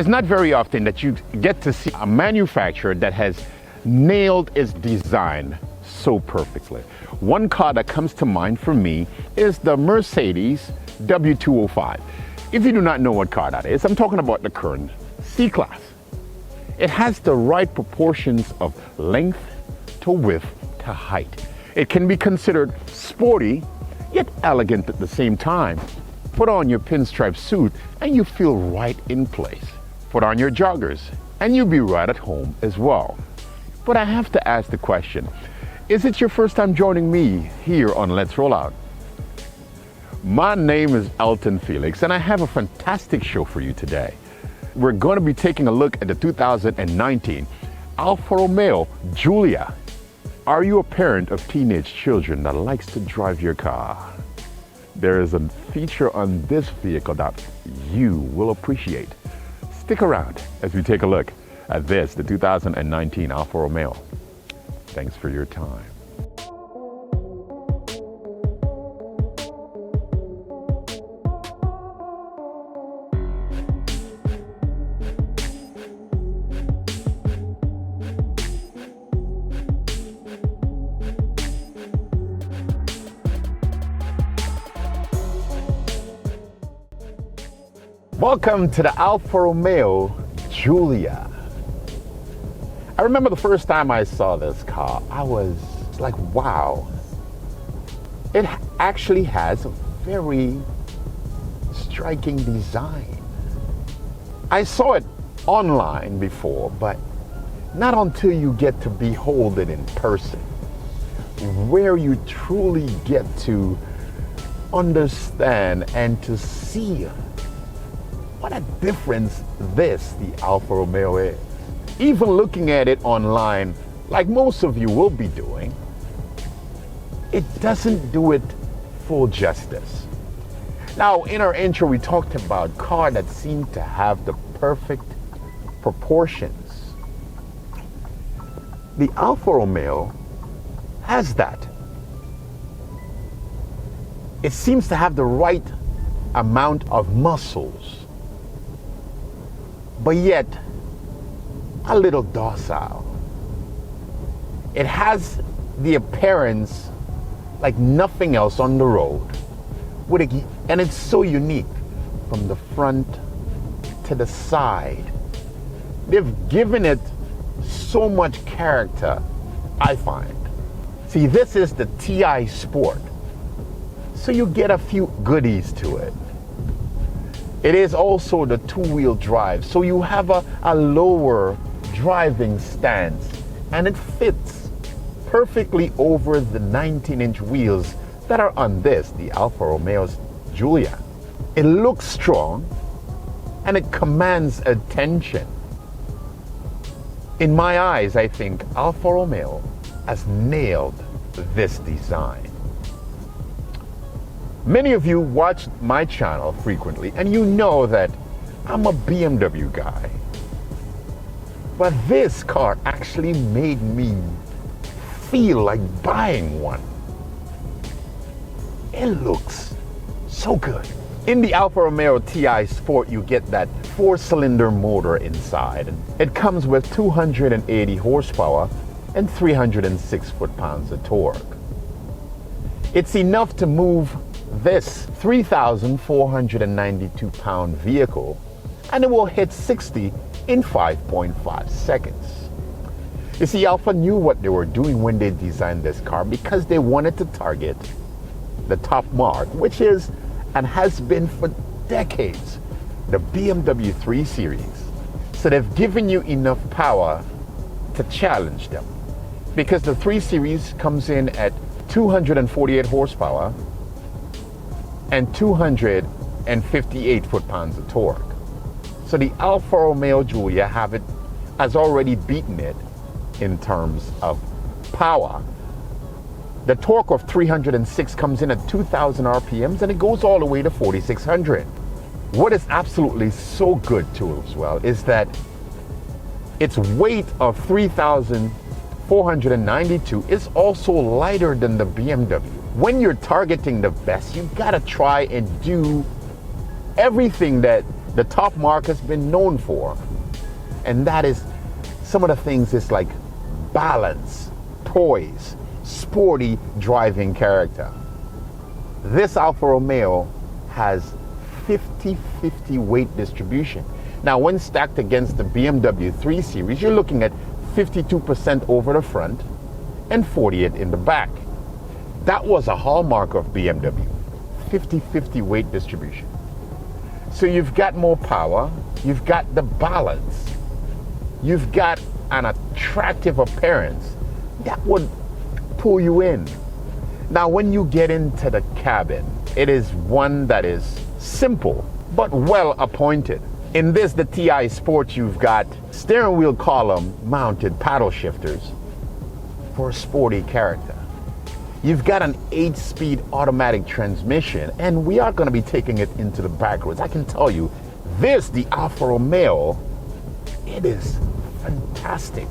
It's not very often that you get to see a manufacturer that has nailed its design so perfectly. One car that comes to mind for me is the Mercedes W205. If you do not know what car that is, I'm talking about the current C-Class. It has the right proportions of length to width to height. It can be considered sporty, yet elegant at the same time. Put on your pinstripe suit and you feel right in place. Put on your joggers and you'll be right at home as well. But I have to ask the question, is it your first time joining me here on Let's Roll Out? My name is Elton Felix and I have a fantastic show for you today. We're going to be taking a look at the 2019 Alfa Romeo Giulia. Are you a parent of teenage children that likes to drive your car? There is a feature on this vehicle that you will appreciate. Stick around as we take a look at this, the 2019 Alfa Romeo. Thanks for your time. Welcome to the Alfa Romeo Giulia. I remember the first time I saw this car, I was like, wow. It actually has a very striking design. I saw it online before, but not until you get to behold it in person, where you truly get to understand and to see what a difference this, the Alfa Romeo is. Even looking at it online, like most of you will be doing, it doesn't do it full justice. Now, in our intro, we talked about cars that seem to have the perfect proportions. The Alfa Romeo has that. It seems to have the right amount of muscles, but yet a little docile. It has the appearance like nothing else on the road, and it's so unique from the front to the side. They've given it so much character, I find. See, this is the TI Sport, so you get a few goodies to it. It is also the two-wheel drive, so you have a lower driving stance, and it fits perfectly over the 19-inch wheels that are on this, the Alfa Romeo Giulia. It looks strong, and it commands attention. In my eyes, I think Alfa Romeo has nailed this design. Many of you watch my channel frequently, and you know that I'm a BMW guy. But this car actually made me feel like buying one. It looks so good. In the Alfa Romeo TI Sport, you get that 4-cylinder motor inside. It comes with 280 horsepower and 306 foot-pounds of torque. It's enough to move this 3,492 pound vehicle, and it will hit 60 in 5.5 seconds. You see, Alfa knew what they were doing when they designed this car, because they wanted to target the top mark, which is and has been for decades the BMW 3 Series. So they've given you enough power to challenge them, because the 3 Series comes in at 248 horsepower and 258 foot-pounds of torque. So the Alfa Romeo Giulia has already beaten it in terms of power. The torque of 306 comes in at 2,000 RPMs, and it goes all the way to 4,600. What is absolutely so good to it as well is that its weight of 3,492 is also lighter than the BMW. When you're targeting the best, you've got to try and do everything that the top mark has been known for. And that is some of the things is like balance, poise, sporty driving character. This Alfa Romeo has 50-50 weight distribution. Now, when stacked against the BMW 3 Series, you're looking at 52% over the front and 48% in the back. That was a hallmark of BMW, 50-50 weight distribution. So you've got more power, you've got the balance, you've got an attractive appearance that would pull you in. Now, when you get into the cabin, it is one that is simple but well appointed. In this, the TI Sport, you've got steering wheel column mounted paddle shifters for a sporty character. You've got an 8-speed automatic transmission, and we are going to be taking it into the back roads. I can tell you, this, the Alfa Romeo, it is fantastic.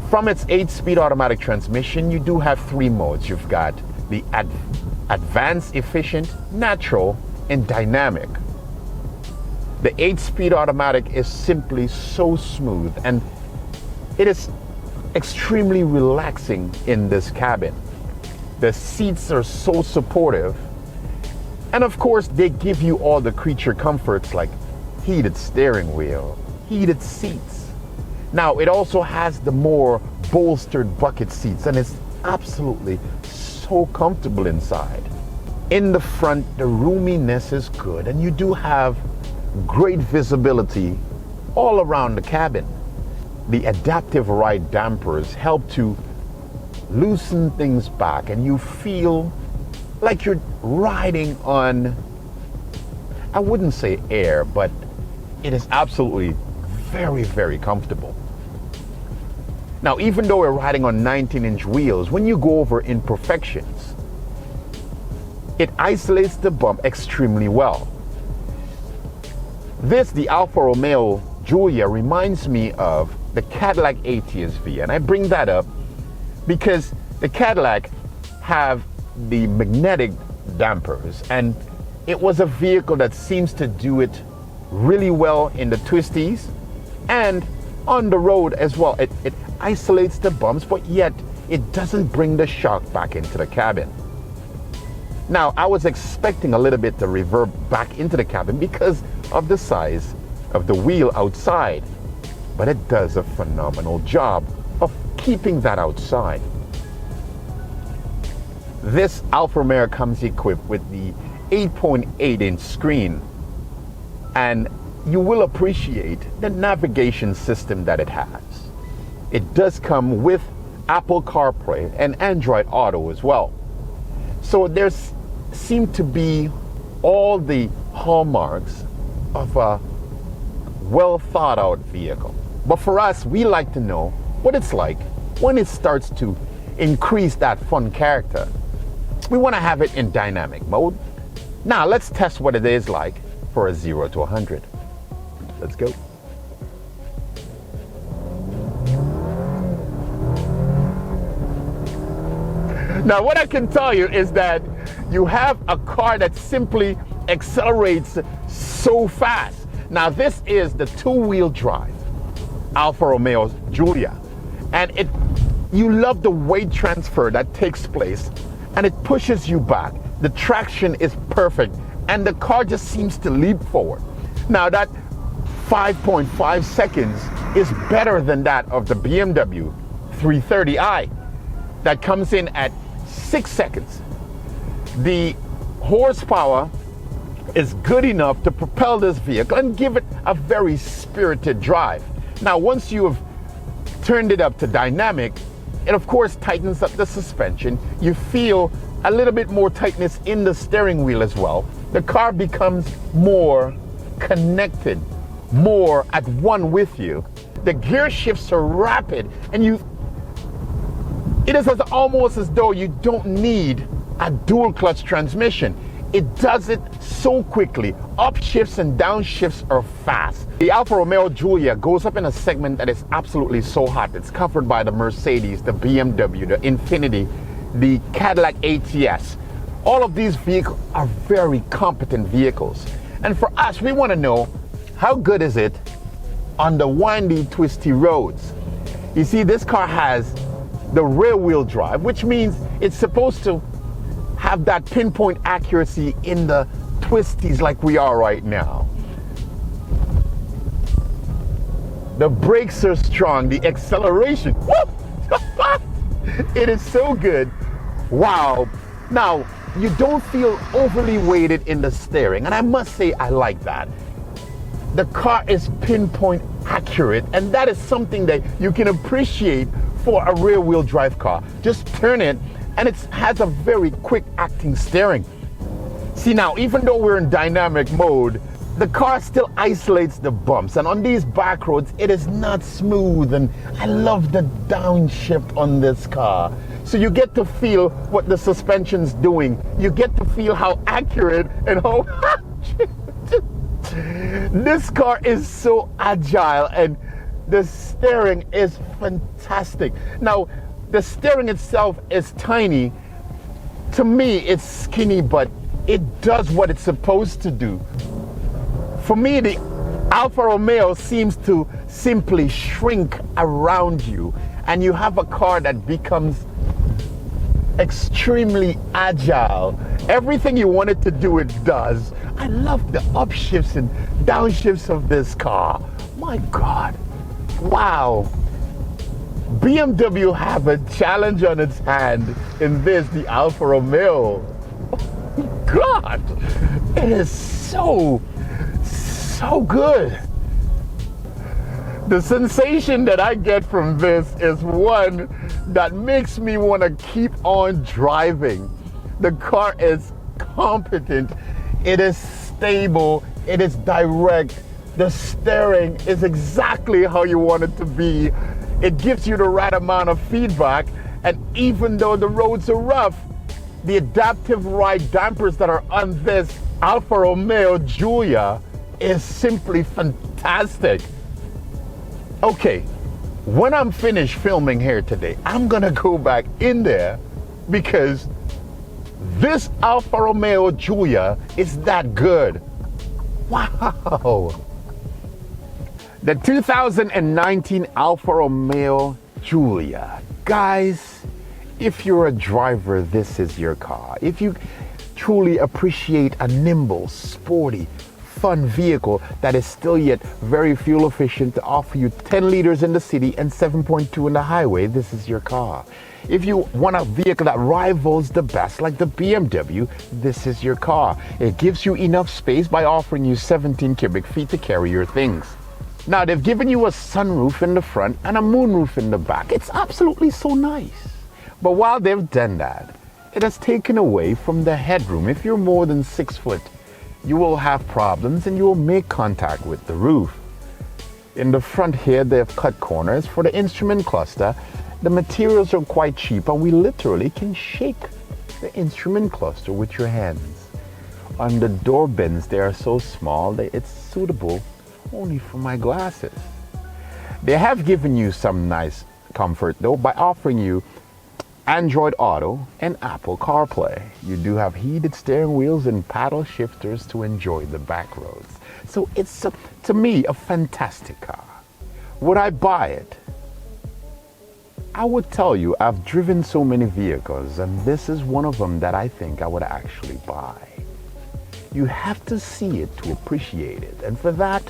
From its 8-speed automatic transmission, you do have 3 modes. You've got the advanced, efficient, natural, and dynamic. The 8-speed automatic is simply so smooth, and it is extremely relaxing in this cabin. The seats are so supportive, and of course they give you all the creature comforts like heated steering wheel, heated seats. Now, it also has the more bolstered bucket seats, and it's absolutely so comfortable inside. In the front, the roominess is good, and you do have great visibility all around the cabin. The adaptive ride dampers help to loosen things back, and you feel like you're riding on, I wouldn't say air, but it is absolutely very, very comfortable. Now, even though we're riding on 19-inch wheels, when you go over imperfections, it isolates the bump extremely well. This, the Alfa Romeo Giulia, reminds me of the Cadillac ATS-V, and I bring that up because the Cadillac have the magnetic dampers, and it was a vehicle that seems to do it really well in the twisties and on the road as well. It isolates the bumps, but yet it doesn't bring the shock back into the cabin. Now, I was expecting a little bit to reverb back into the cabin because of the size of the wheel outside, but it does a phenomenal job of keeping that outside. This Alfa Romeo comes equipped with the 8.8-inch screen, and you will appreciate the navigation system that it has. It does come with Apple CarPlay and Android Auto as well. So there's seem to be all the hallmarks of a well thought out vehicle. But for us, we like to know what it's like when it starts to increase that fun character. We want to have it in dynamic mode. Now let's test what it is like for a 0 to 100. Let's go. Now, what I can tell you is that you have a car that simply accelerates so fast. Now, this is the 2-wheel drive Alfa Romeo Giulia, and you love the weight transfer that takes place, and it pushes you back. The traction is perfect, and the car just seems to leap forward. Now, that 5.5 seconds is better than that of the BMW 330i that comes in at 6 seconds. The horsepower is good enough to propel this vehicle and give it a very spirited drive. Now, once you have turned it up to dynamic, it of course tightens up the suspension. You feel a little bit more tightness in the steering wheel as well. The car becomes more connected, more at one with you. The gear shifts are rapid, and it is almost as though you don't need a dual clutch transmission. It does it so quickly. Upshifts and downshifts are fast. The Alfa Romeo Giulia goes up in a segment that is absolutely so hot. It's covered by the Mercedes, the BMW, the Infiniti, the Cadillac ATS. All of these vehicles are very competent vehicles. And for us, we want to know how good is it on the windy, twisty roads? You see, this car has the rear wheel drive, which means it's supposed to have that pinpoint accuracy in the twisties like we are right now. The brakes are strong, the acceleration, it is so good. Wow. Now, you don't feel overly weighted in the steering, and I must say I like that. The car is pinpoint accurate, and that is something that you can appreciate for a rear wheel drive car. Just turn it, and it has a very quick acting steering. See, now, even though we're in dynamic mode, the car still isolates the bumps, and on these back roads it is not smooth, and I love the downshift on this car. So you get to feel what the suspension's doing. You get to feel how accurate and how this car is so agile, and the steering is fantastic. Now, the steering itself is tiny. To me, it's skinny, but it does what it's supposed to do. For me, the Alfa Romeo seems to simply shrink around you, and you have a car that becomes extremely agile. Everything you want it to do, it does. I love the upshifts and downshifts of this car. My God. Wow. BMW have a challenge on its hand in this, the Alfa Romeo. Oh, God. It is so good. The sensation that I get from this is one that makes me want to keep on driving. The car is competent, it is stable, it is direct, the steering is exactly how you want it to be. It gives you the right amount of feedback, and even though the roads are rough, the adaptive ride dampers that are on this Alfa Romeo Giulia is simply fantastic. Okay, when I'm finished filming here today, I'm gonna go back in there because this Alfa Romeo Giulia is that good. Wow. The 2019 Alfa Romeo Giulia. Guys, if you're a driver, this is your car. If you truly appreciate a nimble, sporty, fun vehicle that is still yet very fuel efficient to offer you 10 liters in the city and 7.2 in the highway, this is your car. If you want a vehicle that rivals the best like the BMW, this is your car. It gives you enough space by offering you 17 cubic feet to carry your things. Now, they've given you a sunroof in the front and a moonroof in the back. It's absolutely so nice. But while they've done that, it has taken away from the headroom. If you're more than 6 foot, you will have problems and you will make contact with the roof. In the front here, they've cut corners for the instrument cluster. The materials are quite cheap, and we literally can shake the instrument cluster with your hands. On the door bins, they are so small that it's suitable only for my glasses. They have given you some nice comfort though by offering you Android Auto and Apple CarPlay. You do have heated steering wheels and paddle shifters to enjoy the back roads. So it's, to me, a fantastic car. Would I buy it? I would tell you, I've driven so many vehicles, and this is one of them that I think I would actually buy. You have to see it to appreciate it, and for that,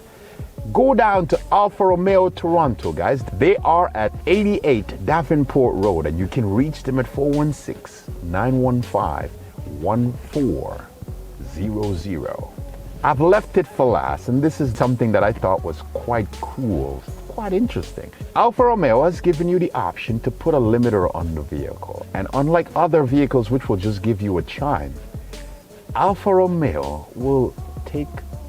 go down to Alfa Romeo Toronto, guys. They are at 88 Davenport Road, and you can reach them at 416-915-1400. I've left it for last, and this is something that I thought was quite cool, quite interesting. Alfa Romeo has given you the option to put a limiter on the vehicle, and unlike other vehicles which will just give you a chime, Alfa Romeo will take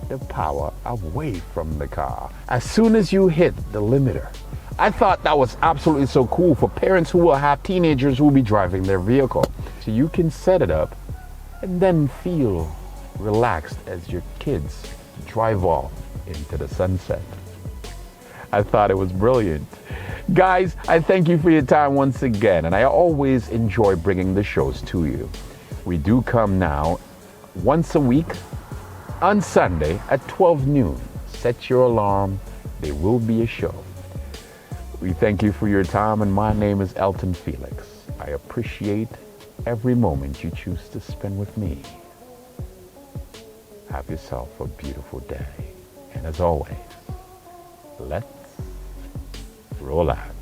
the power away from the car as soon as you hit the limiter. I thought that was absolutely so cool for parents who will have teenagers who will be driving their vehicle. So you can set it up and then feel relaxed as your kids drive off into the sunset. I thought it was brilliant. Guys, I thank you for your time once again, and I always enjoy bringing the shows to you. We do come now once a week on Sunday at 12 noon, set your alarm. There will be a show. We thank you for your time, and my name is Elton Felix. I appreciate every moment you choose to spend with me. Have yourself a beautiful day. And as always, let's roll out.